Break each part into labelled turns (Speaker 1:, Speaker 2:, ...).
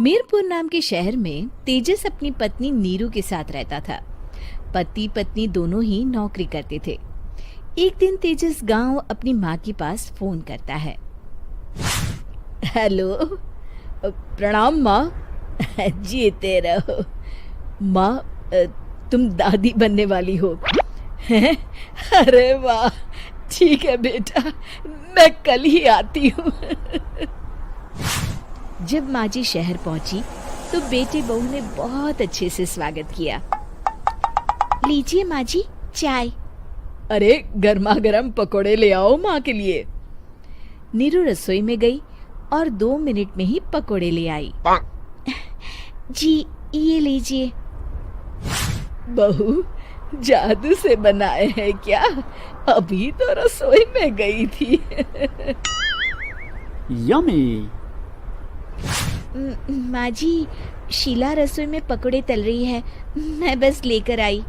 Speaker 1: मीरपुर नाम के शहर में तेजस अपनी पत्नी नीरू के साथ रहता था। पति पत्नी दोनों ही नौकरी करते थे। एक दिन तेजस गांव अपनी माँ के पास फोन करता है। हेलो, प्रणाम माँ। जीते रहो माँ, तुम दादी बनने वाली हो हैं? अरे वाह, ठीक है बेटा, मैं कल ही आती हूँ। जब माँ जी शहर पहुंची तो बेटे बहू ने बहुत अच्छे से स्वागत किया। लीजिए माँ जी, चाय। अरे गर्मा गर्म पकोड़े ले आओ माँ के लिए। नीरू रसोई में गई और 2 मिनट में ही पकोड़े ले आई। जी ये लीजिए। बहू, जादू से बनाए हैं क्या? अभी तो रसोई में गई थी।
Speaker 2: यम्मी।
Speaker 1: माँ जी, शीला रसोई में पकोड़े तल रही है, मैं बस लेकर आई।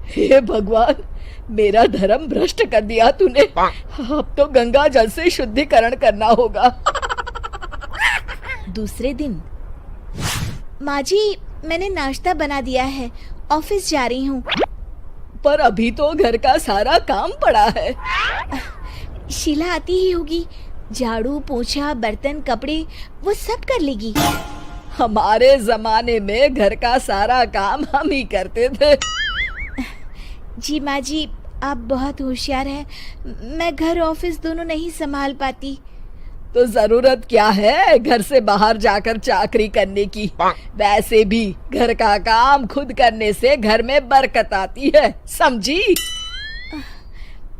Speaker 1: हे भगवान, मेरा धर्म भ्रष्ट कर दिया तूने। अब तो गंगा जल से शुद्धिकरण करना होगा। दूसरे दिन, माँ जी मैंने नाश्ता बना दिया है, ऑफिस जा रही हूँ। पर अभी तो घर का सारा काम पड़ा है। शीला आती ही होगी, झाड़ू पोछा बर्तन कपड़े वो सब कर लेगी। हमारे जमाने में घर का सारा काम हम ही करते थे। जी माँ जी, आप बहुत होशियार हैं, मैं घर ऑफिस दोनों नहीं संभाल पाती। तो जरूरत क्या है घर से बाहर जाकर चाकरी करने की? वैसे भी घर का काम खुद करने से घर में बरकत आती है, समझी?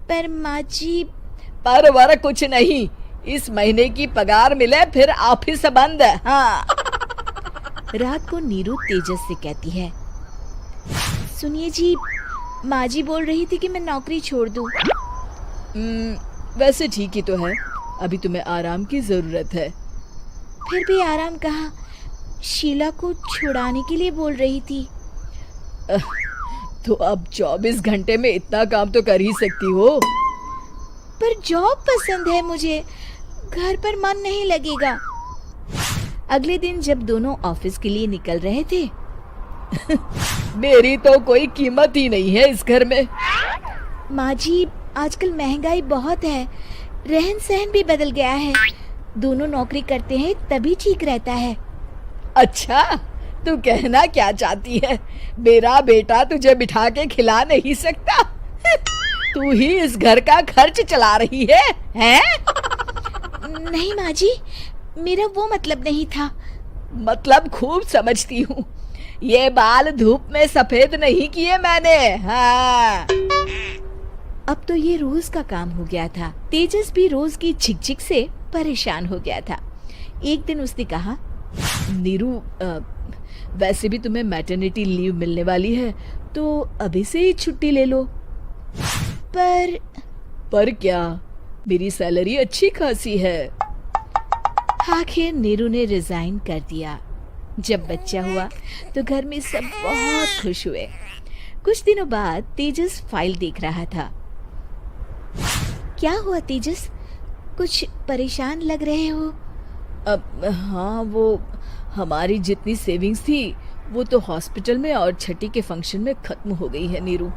Speaker 1: पर माँ जी। पर वर कुछ नहीं, इस महीने की पगार मिले फिर ऑफिस बंद। हाँ। रात को नीरू तेजस से कहती है, सुनिए जी, माँ जी बोल रही थी कि मैं नौकरी छोड़ दूं। वैसे ठीक ही तो है, अभी तुम्हें आराम की जरूरत है। फिर भी आराम कहाँ, शीला को छुड़ाने के लिए बोल रही थी। तो अब 24 घंटे में इतना काम तो कर ही सकती हो। पर जॉब पसंद है मुझे, घर पर मन नहीं लगेगा। अगले दिन जब दोनों ऑफिस के लिए निकल रहे थे, मेरी तो कोई कीमत ही नहीं है इस घर में। माँ जी, आजकल महंगाई बहुत है, रहन सहन भी बदल गया है, दोनों नौकरी करते हैं तभी ठीक रहता है। अच्छा, तू कहना क्या चाहती है? मेरा बेटा तुझे बिठा के खिला नहीं सकता? तू ही इस घर का खर्च चला रही है, हैं? नहीं माँ जी, मेरा वो मतलब नहीं था। मतलब खूब समझती हूँ, ये बाल धूप में सफेद नहीं किए मैंने। हाँ। अब तो ये रोज का काम हो गया था। तेजस भी रोज की झिकझिक से परेशान हो गया था। एक दिन उसने कहा, नीरू, वैसे भी तुम्हें मैटरनिटी लीव मिलने वाली है, तो अभी से ही छुट्टी ले लो। पर क्या, मेरी सैलरी अच्छी खासी है। आखिर नीरू ने रिजाइन कर दिया। जब बच्चा हुआ तो घर में सब बहुत खुश हुए। कुछ दिनों बाद तेजस फाइल देख रहा था। क्या हुआ तेजस, कुछ परेशान लग रहे हो? हाँ, वो हमारी जितनी सेविंग्स थी वो तो हॉस्पिटल में और छठी के फंक्शन में खत्म हो गई है नीरू।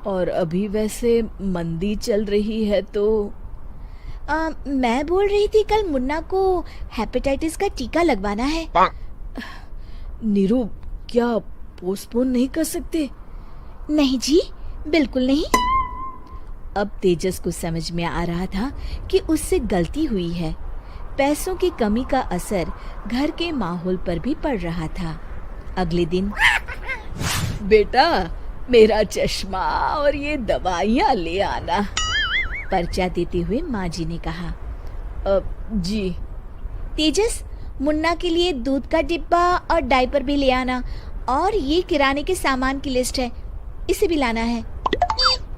Speaker 1: और अभी वैसे मंदी चल रही है तो मैं बोल रही थी कल मुन्ना को हेपेटाइटिस का टीका लगवाना है। नीरू, क्या पोस्टपोन नहीं कर सकते? नहीं जी, बिल्कुल नहीं। अब तेजस को समझ में आ रहा था कि उससे गलती हुई है। पैसों की कमी का असर घर के माहौल पर भी पड़ रहा था। अगले दिन, बेटा मेरा चश्मा और ये दवाइयाँ ले आना, पर्चा देते हुए माँ जी ने कहा। जी। तेजस, मुन्ना के लिए दूध का डिब्बा और डायपर भी ले आना, और ये किराने के सामान की लिस्ट है, इसे भी लाना है।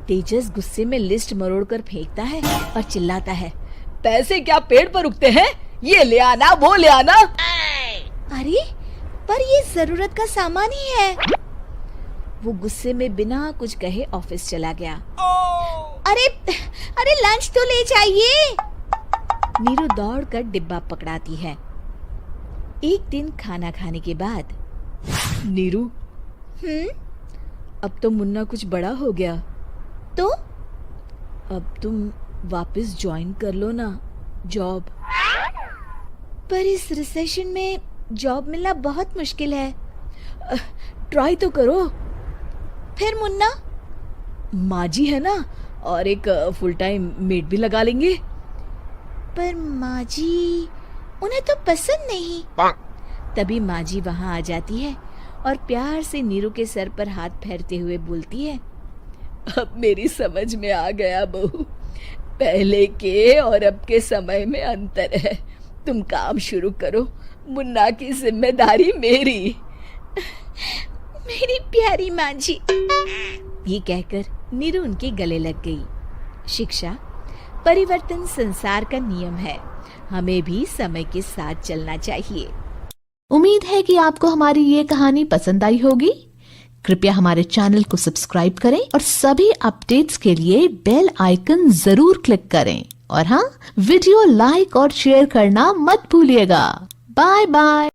Speaker 1: तेजस गुस्से में लिस्ट मरोड़कर फेंकता है और चिल्लाता है, पैसे क्या पेड़ पर उगते हैं? ये ले आना, वो ले आना। अरे पर ये जरूरत का सामान ही है। वो गुस्से में बिना कुछ कहे ऑफिस चला गया। अरे लंच तो ले जाइए। नीरू दौड़कर डिब्बा पकड़ाती है। एक दिन खाना खाने के बाद, नीरू, अब तो मुन्ना कुछ बड़ा हो गया, तो अब तुम वापस ज्वाइन कर लो ना जॉब। पर इस रिसेशन में जॉब मिलना बहुत मुश्किल है। ट्राई तो करो। फिर मुन्ना, माँ जी है ना, और एक फुल टाइम मेड भी लगा लेंगे। पर माँ जी, उन्हें तो पसंद नहीं। तभी माँ जी वहाँ आ जाती है और प्यार से नीरू के सर पर हाथ फेरते हुए बोलती है, अब मेरी समझ में आ गया बहू, पहले के और अब के समय में अंतर है। तुम काम शुरू करो, मुन्ना की जिम्मेदारी मेरी। मेरी प्यारी माँ जी। ये कहकर नीरू उनके गले लग गई। शिक्षा, परिवर्तन संसार का नियम है, हमें भी समय के साथ चलना चाहिए।
Speaker 2: उम्मीद है कि आपको हमारी ये कहानी पसंद आई होगी। कृपया हमारे चैनल को सब्सक्राइब करें और सभी अपडेट्स के लिए बेल आइकन जरूर क्लिक करें। और हाँ, वीडियो लाइक और शेयर करना मत भूलिएगा। Bye bye.